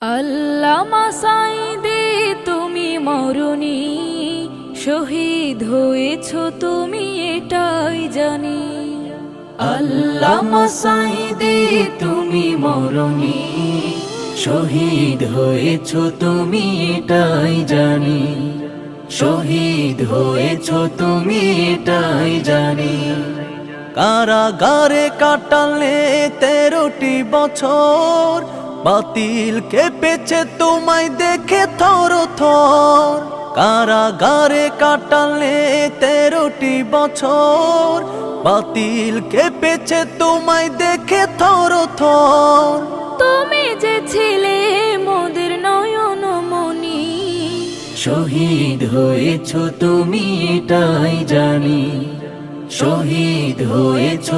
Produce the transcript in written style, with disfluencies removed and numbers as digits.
আল্লামা সাঈদী তুমি মরণি, শহীদ হয়েছ তুমি এটাই জানি। আল্লামা সাঈদী তুমি মরণি, শহীদ হয়েছ তুমি এটাই জানি। শহীদ হয়েছ তুমি এটাই জানি। কারাগারে কাটালে 13টি বছর, বাতিল কেঁপেছে তোমায় দেখে থর থর। কারাগারে কাটালে 13টি বছর, বাতিল কেঁপেছে তোমায় দেখে থর থর। তুমি যে ছিলে মোদের নয়ন মনি, শহীদ হয়েছ তুমি এটাই জানি। শহীদ হয়েছ